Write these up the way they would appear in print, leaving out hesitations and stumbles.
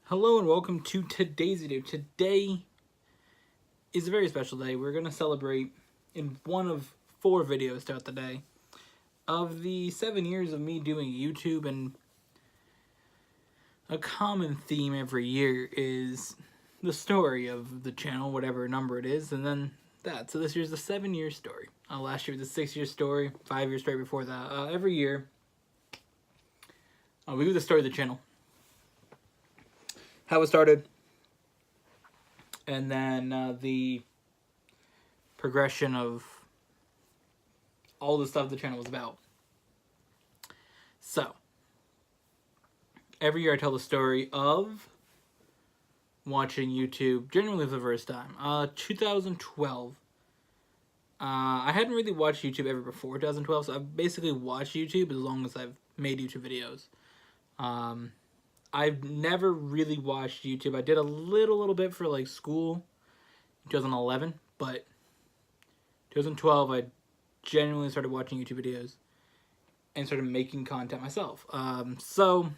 Hello and welcome to today's video. Today is a very special day. We're going to celebrate in one of 4 videos throughout the day of the 7 years of me doing YouTube, and a common theme every year is the story of the channel, whatever number it is, and then that. So this year's the 7-year story. Last year was the 6-year story, 5 years straight before that. Every year we do the story of the channel. How it started, and then the progression of all the stuff the channel was about. So, every year I tell the story of watching YouTube, generally for the first time. 2012. I hadn't really watched YouTube ever before 2012, so I've basically watched YouTube as long as I've made YouTube videos. I've never really watched YouTube. I did a little bit for like school in 2011, but 2012 I genuinely started watching YouTube videos and started making content myself. So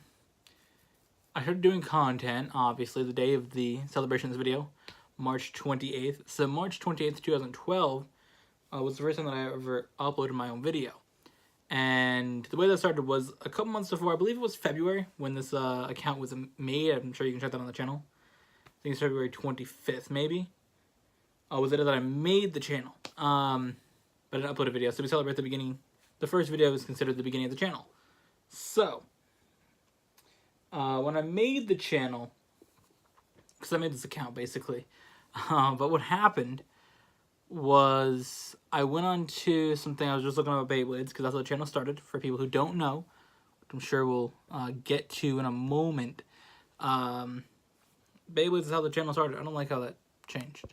I started doing content, obviously, the day of the celebration of this video, March 28th. So March 28th, 2012 was the first time that I ever uploaded my own video. And the way that started was a couple months before. I believe it was February when this account was made. I'm sure you can check that on the channel. I think it's February 25th, maybe. Was it that I made the channel? But I didn't upload a video. So we celebrate the beginning. The first video is considered the beginning of the channel. So, when I made the channel, because I made this account basically, but what happened was I went on to something. I was just looking about Beyblades because that's how the channel started. For people who don't know, which I'm sure we'll get to in a moment, Beyblades is how the channel started. I don't like how that changed.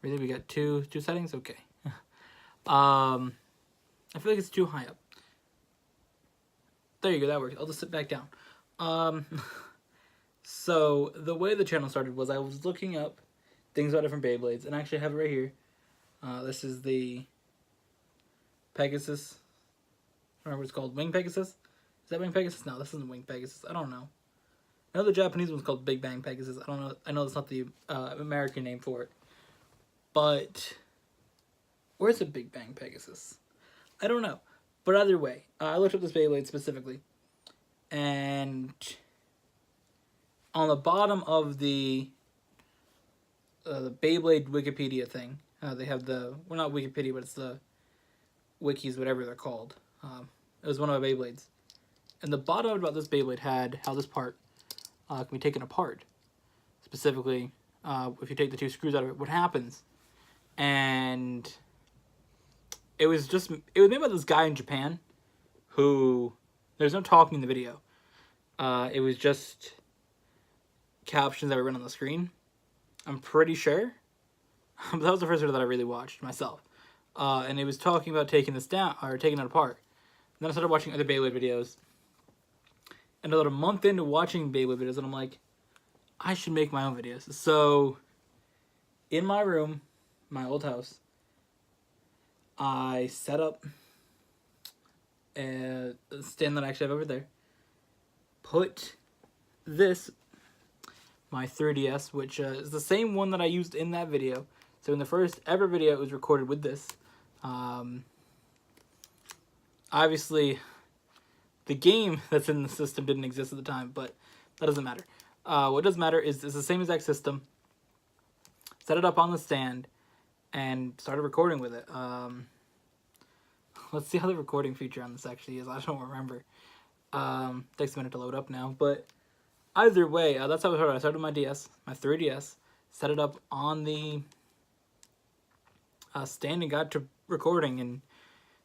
Really, we got two settings. Okay. I feel like it's too high up. There you go. That works. I'll just sit back down. So the way the channel started was I was looking up things about different Beyblades, and I actually have it right here. This is the Pegasus. I don't remember what it's called. Wing Pegasus? Is that Wing Pegasus? No, this isn't Wing Pegasus. I don't know. I know the Japanese one's called Big Bang Pegasus. I don't know. I know that's not the American name for it. But where's the Big Bang Pegasus? I don't know. But either way, I looked up this Beyblade specifically, and on the bottom of the Beyblade Wikipedia thing, they have the, well, not Wikipedia, but it's the wikis, whatever they're called. It was one of my Beyblades. And the bottom about this Beyblade had how this part can be taken apart. Specifically, if you take the 2 screws out of it, what happens. And it was made by this guy in Japan who, there's no talking in the video. It was just captions that were run on the screen, I'm pretty sure. But that was the first video that I really watched myself. And it was talking about taking this down, or taking it apart. And then I started watching other Beyblade videos. And about a month into watching Beyblade videos, and I'm like, I should make my own videos. So, in my room, my old house, I set up a stand that I actually have over there. Put this, my 3DS, which is the same one that I used in that video. So in the first ever video, it was recorded with this. Obviously, the game that's in the system didn't exist at the time, but that doesn't matter. What does matter is it's the same exact system. Set it up on the stand and started recording with it. Let's see how the recording feature on this actually is. I don't remember. Takes a minute to load up now, but either way, that's how I started. I started my DS, my 3DS, set it up on the stand and got to recording, and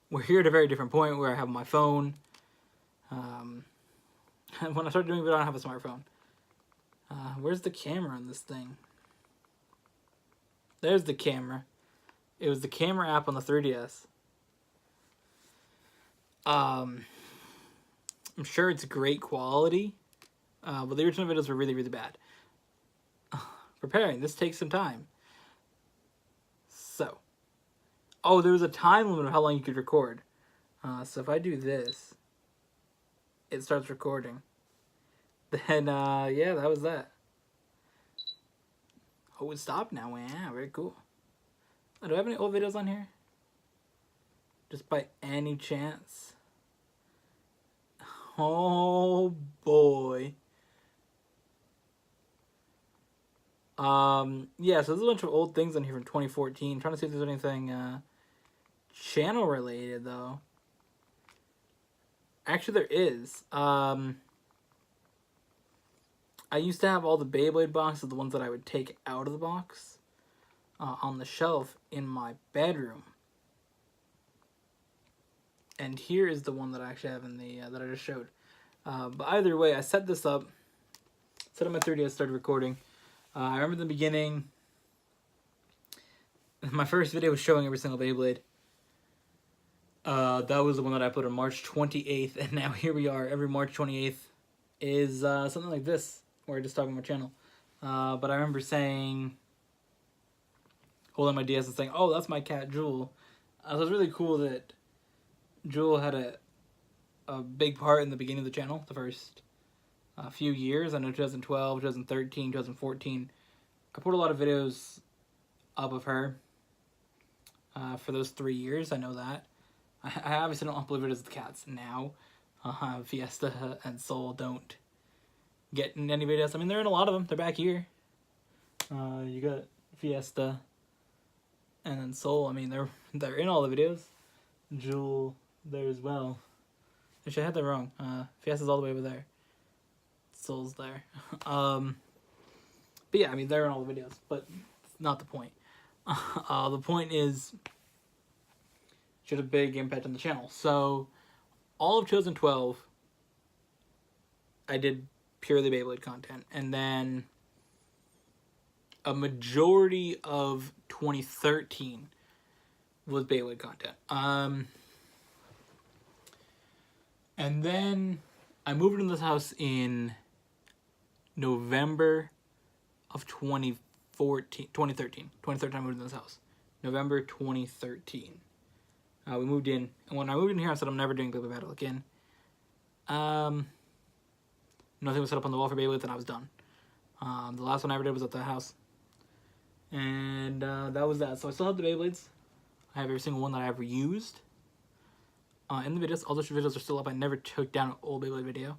we're here at a very different point where I have my phone. When I started doing it, I don't have a smartphone. Where's the camera on this thing? There's the camera. It was the camera app on the 3DS. I'm sure it's great quality, but the original videos were really bad. Preparing, this takes some time. So, oh, there was a time limit of how long you could record. So if I do this, it starts recording. Then, yeah, that was that. Oh, it stopped now. Yeah, very cool. Do I have any old videos on here? Just by any chance? Oh, boy. Yeah, so there's a bunch of old things on here from 2014. I'm trying to see if there's anything, channel related, though. Actually, there is. I used to have all the Beyblade boxes, the ones that I would take out of the box, on the shelf in my bedroom. And here is the one that I actually have in the, that I just showed. But either way, I set this up, set up my 3DS, started recording. I remember in the beginning, my first video was showing every single Beyblade. That was the one that I put on March 28th, and now here we are. Every March 28th is something like this, where I just talk about my channel. But I remember saying, holding my DS and saying, "Oh, that's my cat Jewel." So it was really cool that Jewel had a big part in the beginning of the channel, the first few years. I know 2012, 2013, 2014. I put a lot of videos up of her for those 3 years. I know that. I obviously don't upload videos of the cats now. Fiesta and Soul don't get in any videos. I mean, they're in a lot of them. They're back here. You got Fiesta and then Soul. I mean, they're in all the videos. Jewel there as well. Actually, I had that wrong. Fiesta's all the way over there. Soul's there. But yeah, I mean, they're in all the videos, but it's not the point. The point is, she had a big impact on the channel. So, all of 2012, I did purely Beyblade content. And then, a majority of 2013 was Beyblade content. And then, I moved into this house in November of 2013. 2013 I moved into this house. November 2013. We moved in, and when I moved in here, I said I'm never doing Beyblade Battle again. Nothing was set up on the wall for Beyblade, and I was done. The last one I ever did was at the house. And that was that. So I still have the Beyblades. I have every single one that I ever used. In the videos, all those videos are still up. I never took down an old Beyblade video.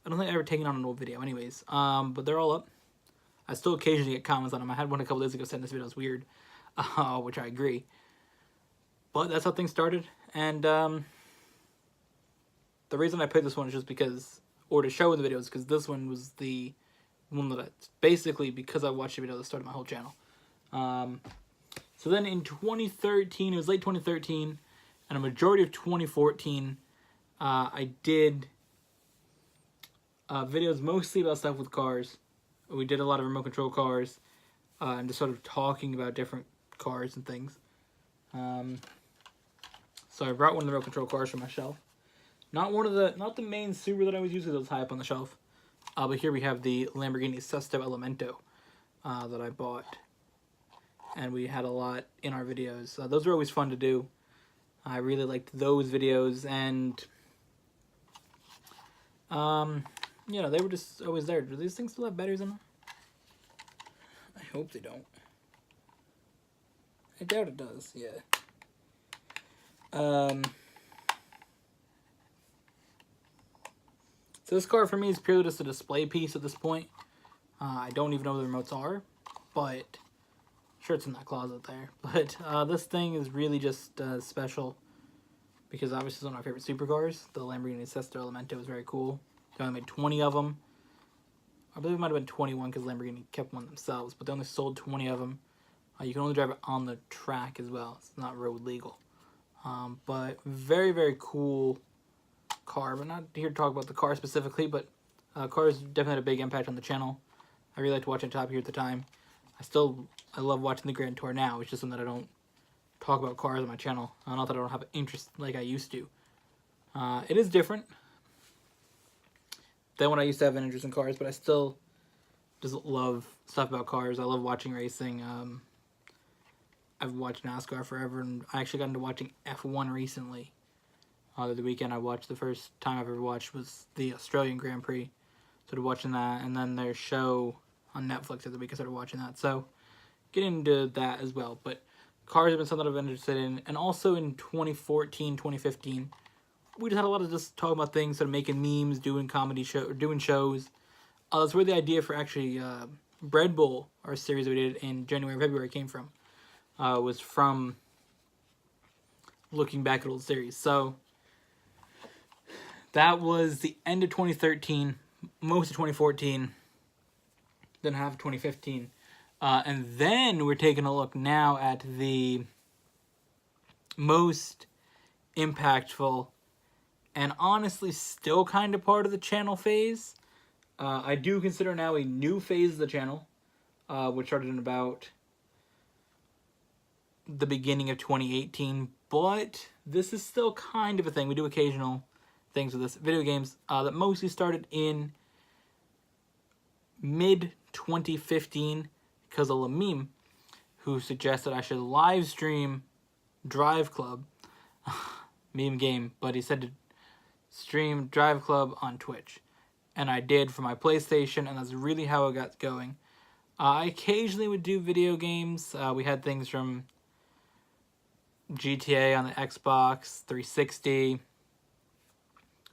I don't think I've ever taken on an old video anyways. But they're all up. I still occasionally get comments on them. I had one a couple days ago saying this video is weird. Which I agree. But that's how things started. And the reason I picked this one is just because, or to show in the videos, because this one was the one that basically, because I watched the video that started my whole channel. So then in 2013, it was late 2013, and a majority of 2014, I did videos mostly about stuff with cars. We did a lot of remote control cars, and just sort of talking about different cars and things. So I brought one of the remote control cars from my shelf. Not the main Subaru that I was using, that was high up on the shelf. But here we have the Lamborghini Sesto Elemento that I bought. And we had a lot in our videos. Those were always fun to do. I really liked those videos, and you know, they were just always there. Do these things still have batteries in them? I hope they don't. I doubt it does, yeah. So this car for me is purely just a display piece at this point. I don't even know where the remotes are, but sure it's in that closet there. But this thing is really just special because obviously it's one of my favorite supercars. The Lamborghini Sesto Elemento is very cool. They only made 20 of them. I believe it might have been 21 because Lamborghini kept one themselves, but they only sold 20 of them. You can only drive it on the track as well. It's not road legal. But very, very cool car. But not here to talk about the car specifically, but cars definitely had a big impact on the channel. I really liked watching Top Gear at the time. I love watching the Grand Tour now. It's just something that I don't talk about cars on my channel. Not that I don't have interest like I used to. It is different than when I used to have an interest in cars, but I still just love stuff about cars. I love watching racing. I've watched NASCAR forever, and I actually got into watching F1 recently. The weekend I watched, the first time I've ever watched was the Australian Grand Prix. started watching that, and then their show on Netflix of the week I started watching that. So getting into that as well. But cars have been something I've been interested in, and also in 2014, 2015, we just had a lot of just talking about things, sort of making memes, doing comedy show, doing shows. That's where the idea for actually Bread Bowl, our series that we did in January and February, came from. Was from looking back at old series. So that was the end of 2013, most of 2014, then half of 2015. And then we're taking a look now at the most impactful and honestly still kind of part of the channel phase. I do consider now a new phase of the channel, which started in about the beginning of 2018, but this is still kind of a thing. We do occasional things with this. Video games that mostly started in mid-2015 because of a meme who suggested I should live stream Drive Club, meme game, but he said to stream Drive Club on Twitch. And I did for my PlayStation, and that's really how it got going. I occasionally would do video games. We had things from GTA on the Xbox 360,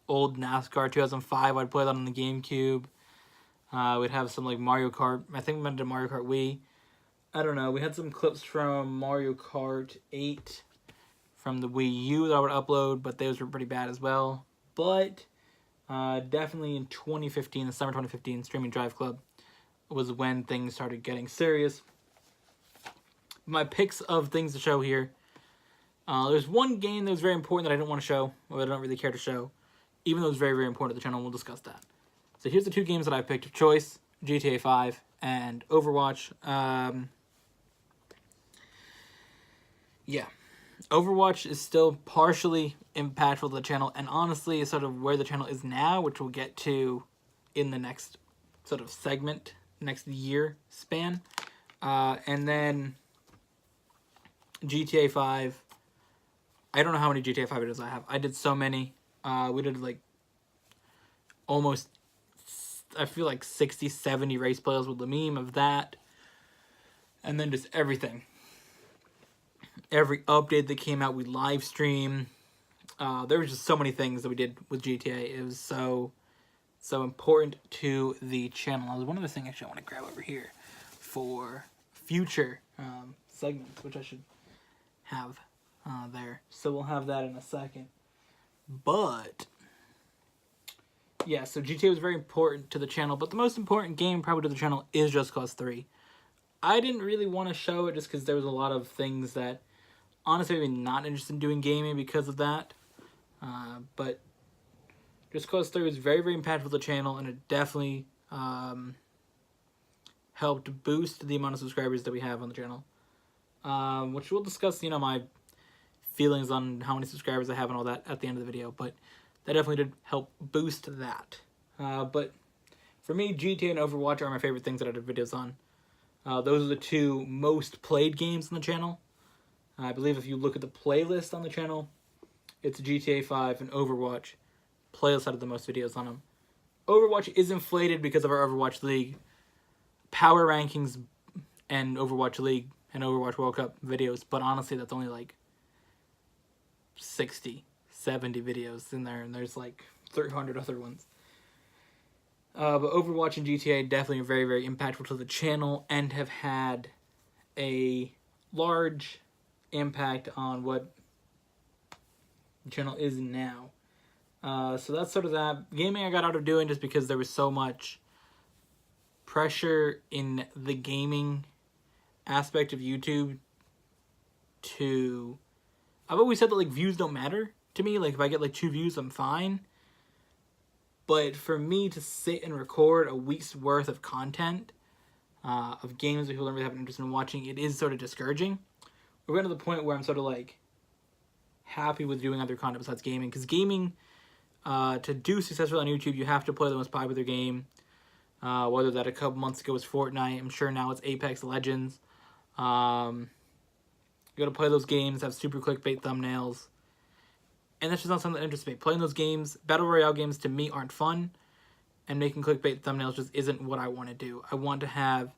old NASCAR 2005, I'd play that on the GameCube. We'd have some like Mario Kart, I think we went to Mario Kart Wii. I don't know, we had some clips from Mario Kart 8 from the Wii U that I would upload, but those were pretty bad as well. But definitely in 2015, the summer 2015, streaming Drive Club was when things started getting serious. My picks of things to show here. There's one game that was very important that I didn't want to show, or I don't really care to show, even though it's very, very important to the channel, and we'll discuss that. So here's the two games that I picked of choice, GTA 5 and Overwatch. Yeah. Overwatch is still partially impactful to the channel, and honestly is sort of where the channel is now, which we'll get to in the next sort of segment, next year span. And then GTA 5. I don't know how many GTA 5 videos I have. I did so many. We did like almost, I feel like 60, 70 race plays with the meme of that. And then just everything. Every update that came out, we live stream. There was just so many things that we did with GTA. It was so important to the channel. There's one other thing actually I want to grab over here for future segments, which I should have there. So we'll have that in a second. But yeah, so GTA was very important to the channel, but the most important game probably to the channel is Just Cause 3. I didn't really want to show it just because there was a lot of things that honestly I'm not interested in doing gaming because of that. But Just Cause 3 was very, very impactful to the channel, and it definitely helped boost the amount of subscribers that we have on the channel. Which we'll discuss, my feelings on how many subscribers I have and all that at the end of the video, but that definitely did help boost that. But for me, GTA and Overwatch are my favorite things that I did videos on. Those are the two most played games on the channel. I believe if you look at the playlist on the channel, it's GTA 5 and Overwatch. Playlist had the most videos on them. Overwatch is inflated because of our Overwatch League power rankings and Overwatch League and Overwatch World Cup videos, but honestly that's only like 60, 70 videos in there, and there's like 300 other ones. But Overwatch and GTA definitely are very, very impactful to the channel and have had a large impact on what the channel is now. So that's sort of that. Gaming I got out of doing just because there was so much pressure in the gaming aspect of YouTube to... I've always said that like views don't matter to me. Like if I get like 2 views, I'm fine. But for me to sit and record a week's worth of content of games that people don't really have an interest in watching, it is sort of discouraging. We're getting to the point where I'm sort of like happy with doing other content besides gaming. Because gaming, to do successfully on YouTube, you have to play the most popular game. Whether that a couple months ago was Fortnite, I'm sure now it's Apex Legends. You gotta play those games, have super clickbait thumbnails. And that's just not something that interests me. Playing those games, Battle Royale games, to me aren't fun. and making clickbait thumbnails just isn't what I want to do. I want to have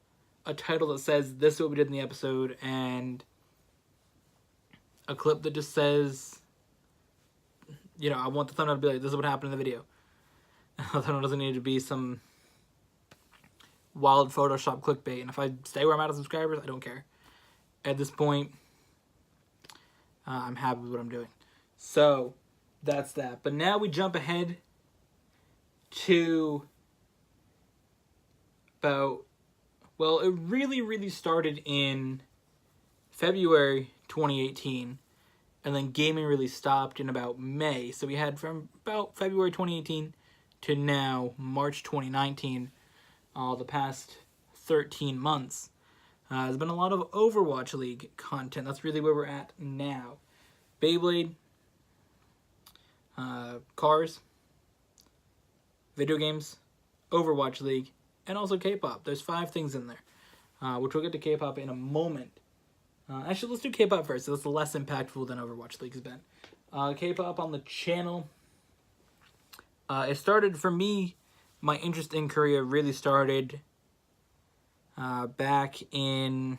a title that says, this is what we did in the episode, and a clip that just says, you know, I want the thumbnail to be like, this is what happened in the video. The thumbnail doesn't need to be some wild Photoshop clickbait. And if I stay where I'm at as subscribers, I don't care. At this point, I'm happy with what I'm doing. So, that's that. But now we jump ahead to about, well, it really started in February 2018, and then gaming really stopped in about May. So we had from about February 2018 to now, March 2019, the past 13 months. There's been a lot of Overwatch League content. That's really where we're at now. Beyblade, cars, video games, Overwatch League, and also K-pop. There's 5 things in there, which we'll get to K-pop in a moment. Actually, let's do K-pop first. So that's less impactful than Overwatch League has been. K-pop on the channel. It started, for me, my interest in Korea really started back in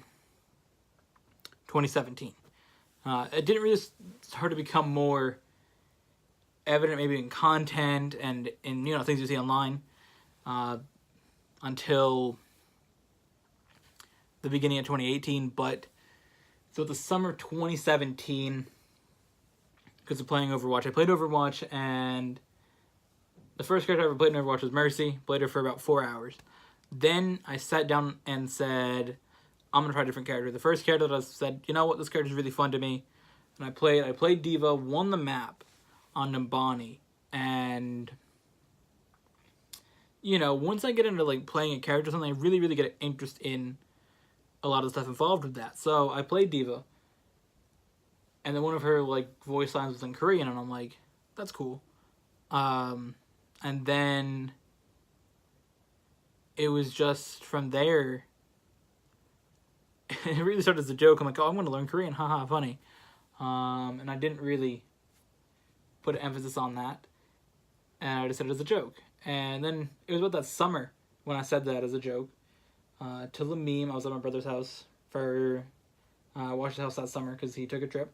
2017. It didn't really start to become more evident maybe in content and in, you know, things you see online until the beginning of 2018. But so the summer of 2017, because of playing Overwatch, I played Overwatch, and the first character I ever played in Overwatch was Mercy. Played her for about 4 hours. Then I sat down and said, I'm going to try a different character. The first character that I said, you know what, this character is really fun to me. And I played D.Va, won the map on Numbani. And, you know, once I get into, like, playing a character or something, I really get an interest in a lot of stuff involved with that. So I played D.Va. And then one of her, like, voice lines was in Korean, and I'm like, that's cool. And then it was just from there, it really started as a joke. I'm like, oh, I'm going to learn Korean, haha, funny. And I didn't really put an emphasis on that, and I just said it as a joke. And then it was about that summer when I said that as a joke to the meme. I was at my brother's house for watched his house that summer because he took a trip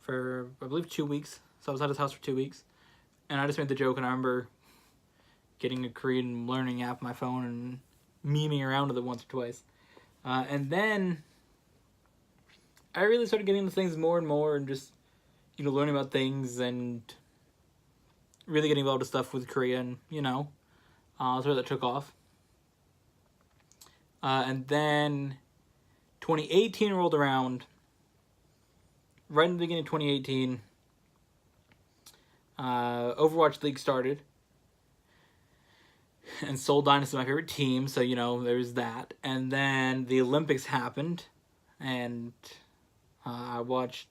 for, I believe, 2 weeks. So I was at his house for 2 weeks. And I just made the joke, and I remember getting a Korean learning app on my phone and memeing around with it once or twice. And then I really started getting into things more and more, and just, you know, learning about things and really getting involved with stuff with Korea, and, you know, that's where that took off. And then 2018 rolled around. Right in the beginning of 2018, Overwatch League started, and Seoul Dynasty is my favorite team, so, you know, there's that. And then the Olympics happened, and I watched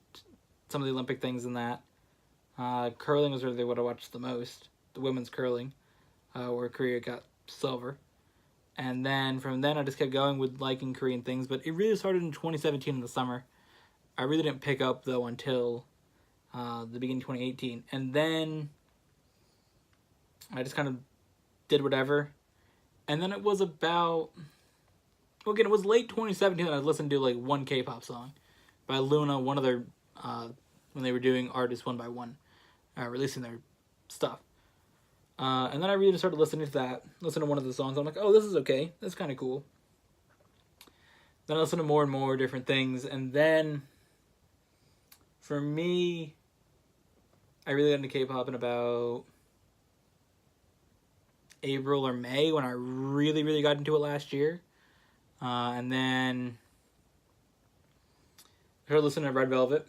some of the Olympic things in that. Curling was really what I watched the most, the women's curling, where Korea got silver. And then from then I just kept going with liking Korean things, but it really started in 2017 in the summer. I really didn't pick up, though, until the beginning of 2018. And then I just kind of did whatever. And then it was about, well, again, it was late 2017 that I listened to, like, one K-pop song by Luna, one of their, when they were doing artists one by one, releasing their stuff. And then I really started listening to that, listen to one of the songs. I'm like, oh, this is okay. That's kind of cool. Then I listened to more and more different things. And then, for me, I really got into K-pop in about April or May, when I really got into it last year. And then I started listening to Red Velvet,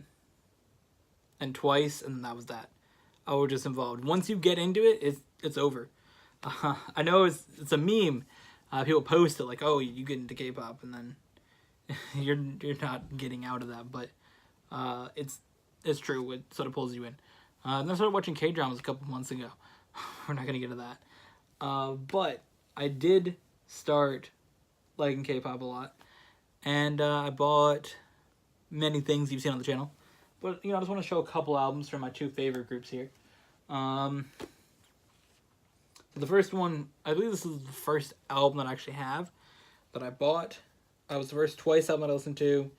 and Twice, and that was that. I was just involved. Once you get into it, it's over. I know it's a meme. People post it like, oh, you get into K-pop, and then you're not getting out of that. But it's true. It sort of pulls you in. And then I started watching K-dramas a couple months ago. We're not going to get into that. But I did start liking K-pop a lot. And I bought many things you've seen on the channel. But, you know, I just want to show a couple albums from my two favorite groups here. So The first one, I believe this is the first album that I actually have that I bought. It was the first Twice album that I listened to.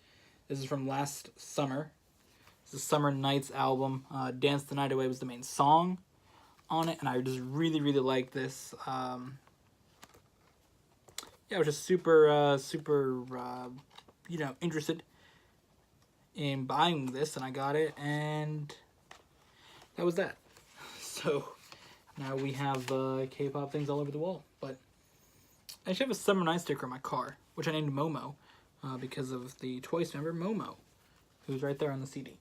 This is from last summer. It's the Summer Nights album. Dance the Night Away was the main song on it, and I just really, really liked this. Yeah, I was just super, interested in buying this, and I got it, and that was that. So now we have K-pop things all over the wall. But I actually have a Summer Night sticker on my car, which I named Momo because of the Twice member Momo, who's right there on the CD.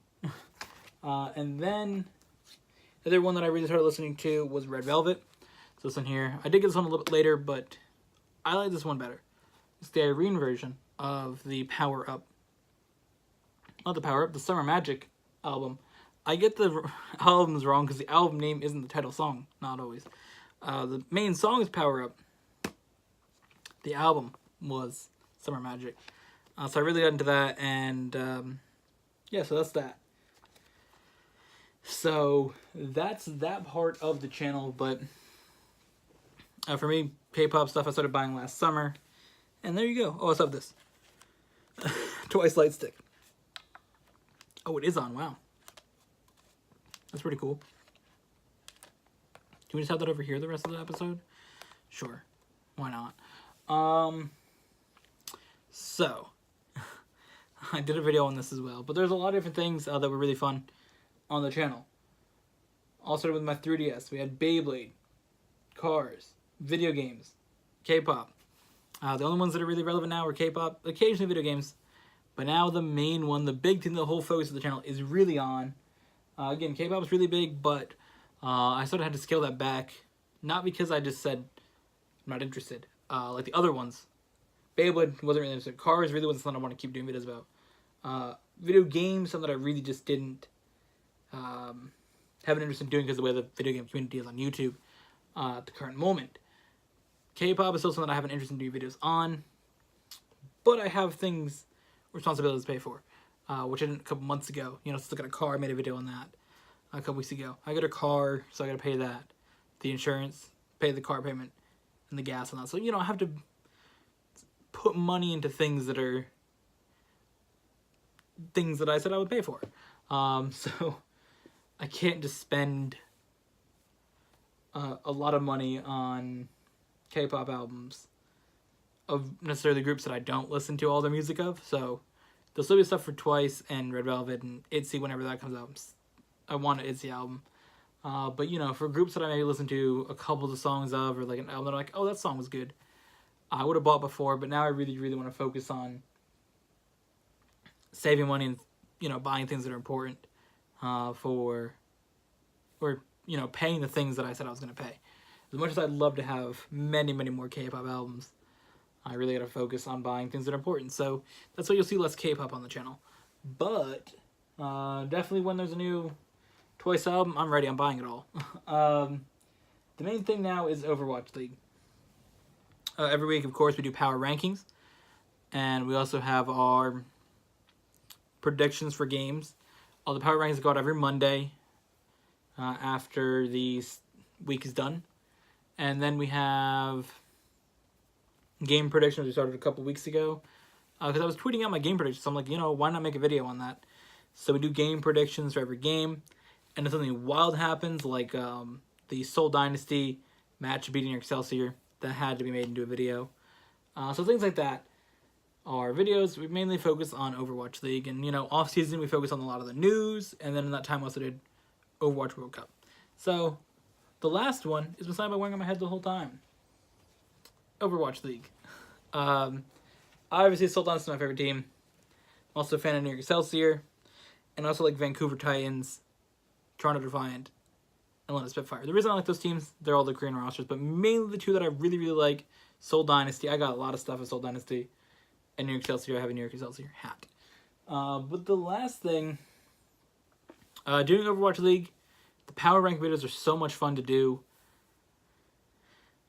And then the other one that I really started listening to was Red Velvet. So listen here. I did get this one a little bit later, but I like this one better. It's the Irene version of the Power Up. Not the Power Up, the Summer Magic album. I get the albums wrong because the album name isn't the title song. Not always. The main song is Power Up. The album was Summer Magic. So I really got into that, and yeah, so that's that. So that's that part of the channel, but for me, K-pop stuff I started buying last summer, and there you go. Oh, I still have this. Twice light stick. Oh, it is on, wow. That's pretty cool. Can we just have that over here the rest of the episode? Sure. Why not? So, I did a video on this as well, but there's a lot of different things that were really fun on the channel. All started with my 3DS. We had Beyblade, cars, video games, K-pop. The only ones that are really relevant now are K-pop, occasionally video games, but now the main one, the big thing, the whole focus of the channel is really on. Again, K-pop is really big, but I sort of had to scale that back, not because I just said I'm not interested, like the other ones. Beyblade wasn't really interested. Cars really wasn't something I want to keep doing videos about. Video games, something that I really just didn't have an interest in doing because of the way the video game community is on YouTube at the current moment. K-pop is still something I have an interest in doing videos on, but I have things, responsibilities to pay for, which I did a couple months ago. You know, still got a car, I made a video on that a couple weeks ago. I got a car, so I got to pay that, the insurance, pay the car payment, and the gas on that. So, you know, I have to put money into things that are things that I said I would pay for. So I can't just spend a lot of money on K-pop albums of necessarily groups that I don't listen to all their music of. So there'll still be stuff for Twice and Red Velvet and ITZY whenever that comes out. I want an ITZY album. But, you know, for groups that I maybe listen to a couple of the songs of, or like an album that I'm like, oh, that song was good, I would have bought before, but now I really, really want to focus on saving money and, you know, buying things that are important or, you know, paying the things that I said I was going to pay. As much as I'd love to have many, many more K-pop albums, I really got to focus on buying things that are important. So that's why you'll see less K-pop on the channel. But definitely when there's a new Twice album, I'm ready. I'm buying it all. The main thing now is Overwatch League. Every week, of course, we do power rankings. And we also have our predictions for games. All the power rankings go out every Monday after the week is done. And then we have game predictions we started a couple weeks ago. Because I was tweeting out my game predictions. So I'm like, you know, why not make a video on that? So we do game predictions for every game. And if something wild happens, like the Seoul Dynasty match beating Excelsior, that had to be made into a video. So things like that are videos. We mainly focus on Overwatch League. And, you know, off-season we focus on a lot of the news. And then in that time we also did Overwatch World Cup. So the last one is beside my wearing on my head the whole time. Overwatch League. Obviously, Seoul Dynasty is my favorite team. I'm also a fan of New York Excelsior. And also like Vancouver Titans, Toronto Defiant, and Atlanta Spitfire. The reason I like those teams, they're all the Korean rosters, but mainly the two that I really, really like, Seoul Dynasty. I got a lot of stuff at Seoul Dynasty. And New York Excelsior, I have a New York Excelsior hat. But the last thing, doing Overwatch League, the power rank videos are so much fun to do.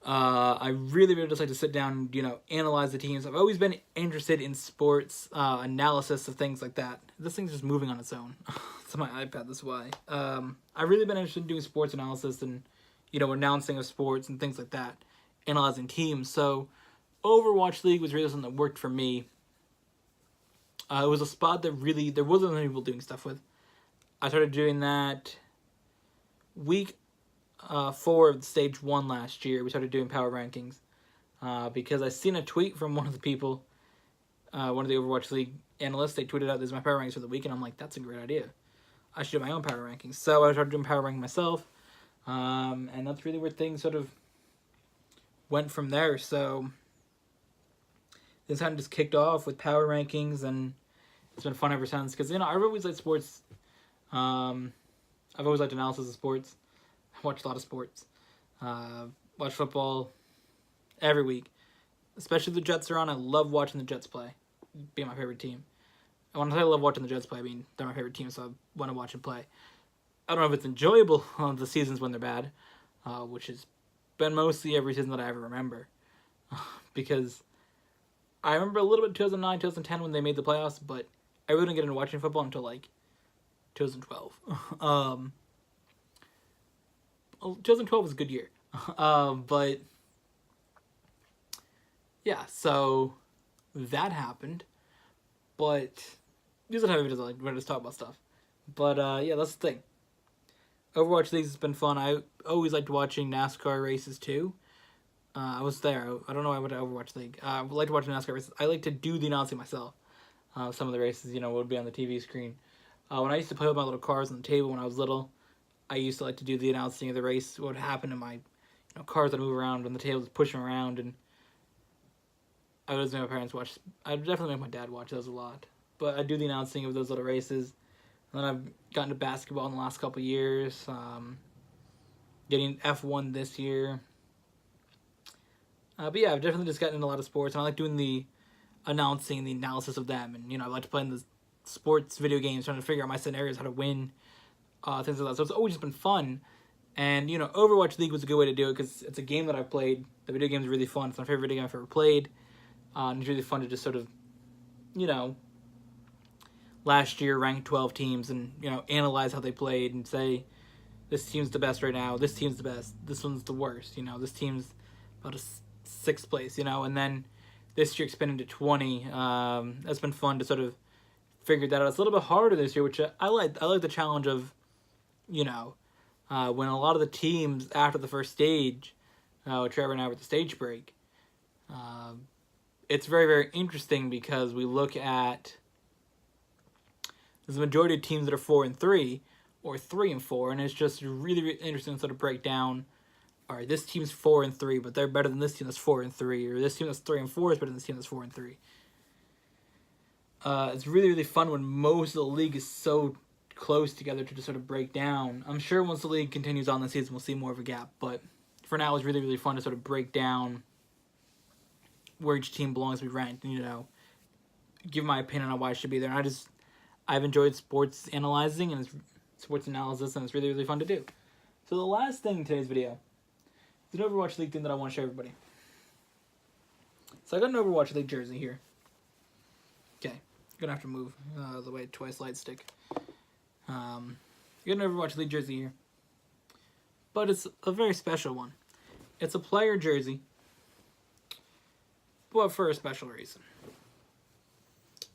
I really, really just like to sit down and, you know, analyze the teams. I've always been interested in sports, analysis of things like that. This thing's just moving on its own. It's on my iPad, that's why. I've really been interested in doing sports analysis and, announcing of sports and things like that, analyzing teams. So Overwatch League was really something that worked for me. It was a spot that really, there wasn't many people doing stuff with. I started doing that week 4 of stage 1 last year. We started doing power rankings because I seen a tweet from one of the people, one of the Overwatch League analysts. They tweeted out, "This is my power rankings for the week," and I'm like, that's a great idea. I should do my own power rankings. So I started doing power ranking myself, and that's really where things sort of went from there. So this kind of just kicked off with power rankings, and it's been fun ever since. Because I've always liked sports. I've always liked analysis of sports. I watch a lot of sports. Watch football every week, especially if the Jets are on. I love watching the Jets play. Being my favorite team. And when I say I love watching the Jets play, I mean they're my favorite team, so I want to watch them play. I don't know if it's enjoyable on the seasons when they're bad, which has been mostly every season that I ever remember, because I remember a little bit 2009, 2010 when they made the playoffs, but I really didn't get into watching football until like 2012. 2012 was a good year, but yeah, so that happened. But these are the type of videos I like. We're just talk about stuff. But yeah, that's the thing. Overwatch League has been fun. I always liked watching NASCAR races too. I was there. I don't know why I went to Overwatch League. I like to watch NASCAR races. I like to do the announcing myself. Some of the races, would be on the TV screen. When I used to play with my little cars on the table when I was little, I used to like to do the announcing of the race. What would happen to my cars that move around on the table, just push them around, and I would make my parents watch. I'd definitely make my dad watch those a lot. But I do the announcing of those little races. And then I've gotten to basketball in the last couple of years. Getting F1 this year. But yeah, I've definitely just gotten into a lot of sports. And I like doing the announcing, the analysis of them. And, I like to play in the sports video games, trying to figure out my scenarios, how to win, things like that. So it's always just been fun. And, Overwatch League was a good way to do it because it's a game that I've played. The video game is really fun. It's my favorite video game I've ever played. And it's really fun to just sort of, last year ranked 12 teams and, analyze how they played and say, this team's the best right now, this team's the best, this one's the worst, this team's about a 6th place, and then this year expanded to 20. That's been fun to sort of figure that out. It's a little bit harder this year, which I like. I like the challenge of, when a lot of the teams after the first stage, Trevor and I were at the stage break, it's very, very interesting because we look at there's a majority of teams that are 4-3 or 3-4, and it's just really, really interesting to sort of break down. All right, this team's 4-3, but they're better than this team that's 4-3, or this team that's 3-4 is better than this team that's 4-3. It's really, really fun when most of the league is so close together to just sort of break down. I'm sure once the league continues on this season, we'll see more of a gap, but for now, it's really, really fun to sort of break down where each team belongs to be ranked, and give my opinion on why it should be there. And I've enjoyed sports analyzing and sports analysis, and it's really, really fun to do. So the last thing in today's video is an Overwatch League thing that I want to show everybody. So I got an Overwatch League jersey here. Okay, I'm gonna have to move the way twice light stick. I got an Overwatch League jersey here, but it's a very special one. It's a player jersey, but for a special reason.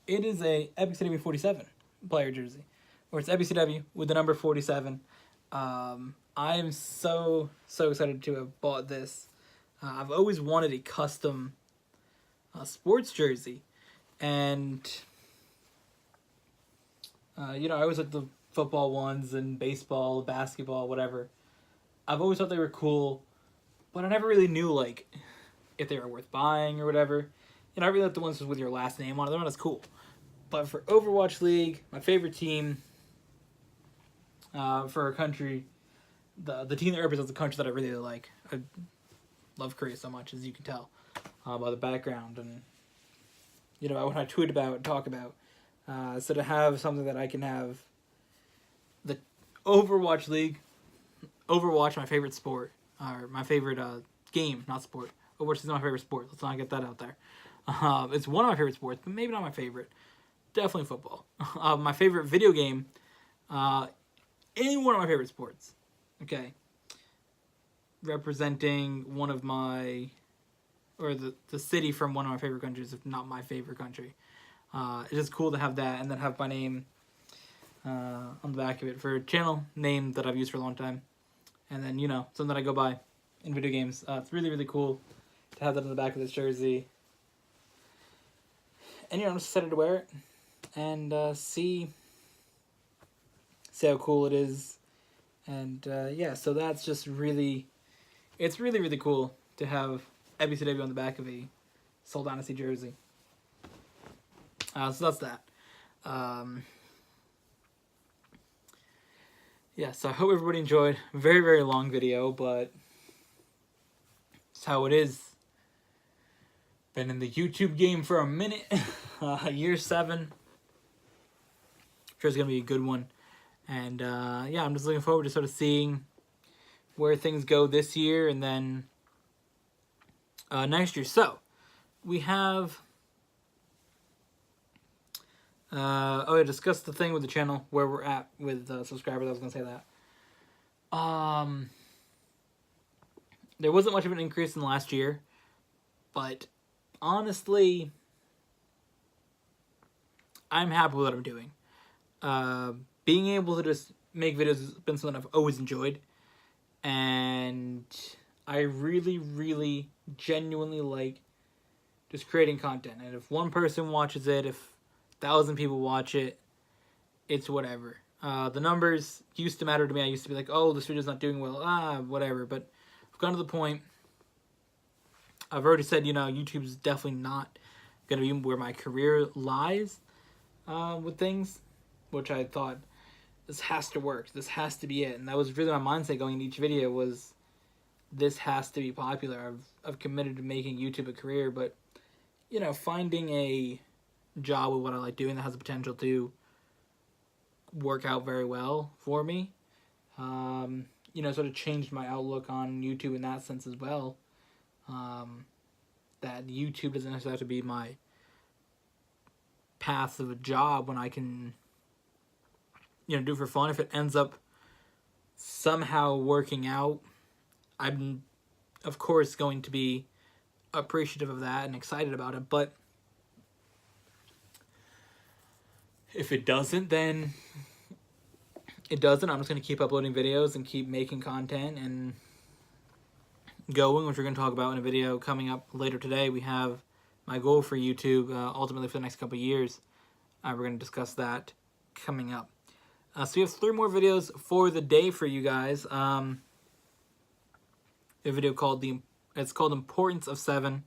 It is a EPICW 47 player jersey, or it's EPICW with the number 47. I am so excited to have bought this. I've always wanted a custom sports jersey, and I always like the football ones and baseball, basketball, whatever. I've always thought they were cool, but I never really knew if they were worth buying or whatever. I really like the ones with your last name on it. They're not as cool. But for Overwatch League, my favorite team, for a country, the team that represents the country that I really like. I love Korea so much, as you can tell by the background. And, when I tweet about and talk about. So to have something that I can have the Overwatch League, Overwatch, my favorite sport, or my favorite game, not sport. Overwatch is not my favorite sport. Let's not get that out there. It's one of my favorite sports, but maybe not my favorite. Definitely football. My favorite video game, any one of my favorite sports. Okay. representing one of my, or the city from one of my favorite countries, if not my favorite country. It's just cool to have that, and then have my name on the back of it for a channel name that I've used for a long time. And then, you know, something that I go by in video games. It's really, really cool to have that on the back of this jersey. And, you know, I'm just excited to wear it and see how cool it is. And, yeah, so that's just really, it's really, really cool to have EBCW on the back of a Soul Dynasty jersey. So that's that. Yeah, so I hope everybody enjoyed. Very, very long video, but it's how it is. Been in the YouTube game for a minute. Year 7. Sure it's going to be a good one. And, yeah, I'm just looking forward to sort of seeing where things go this year and then next year. So, we have... I discussed the thing with the channel, where we're at with subscribers. I was going to say that. There wasn't much of an increase in the last year, but honestly, I'm happy with what I'm doing. Being able to just make videos has been something I've always enjoyed, and I really, really, genuinely like just creating content. And if one person watches it, if 1,000 people watch it, it's whatever. The numbers used to matter to me. I used to be like, oh, this video's not doing well, whatever. But I've gotten to the point, I've already said, you know, YouTube's definitely not going to be where my career lies with things, which I thought, this has to work. This has to be it. And that was really my mindset going into each video was, this has to be popular. I've committed to making YouTube a career, but, you know, finding a job with what I like doing that has the potential to work out very well for me, you know, sort of changed my outlook on YouTube in that sense as well. That YouTube doesn't necessarily have to be my path of a job when I can, you know, do it for fun. If it ends up somehow working out, I'm of course going to be appreciative of that and excited about it, but if it doesn't, then it doesn't. I'm just going to keep uploading videos and keep making content and going, which we're going to talk about in a video coming up later today. We have my goal for YouTube, ultimately for the next couple of years. We're going to discuss that coming up. So we have 3 more videos for the day for you guys. A video called it's called Importance of 7,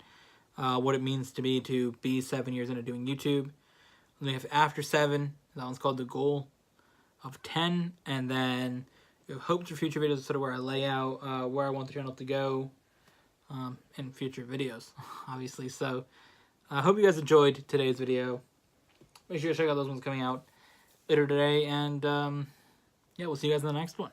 what it means to me to be 7 years into doing YouTube. Then we have After 7, that one's called The Goal of 10, and then we have hopes for future videos, sort of where I lay out where I want the channel to go in future videos, obviously. So I hope you guys enjoyed today's video. Make sure you check out those ones coming out later today, and yeah, we'll see you guys in the next one.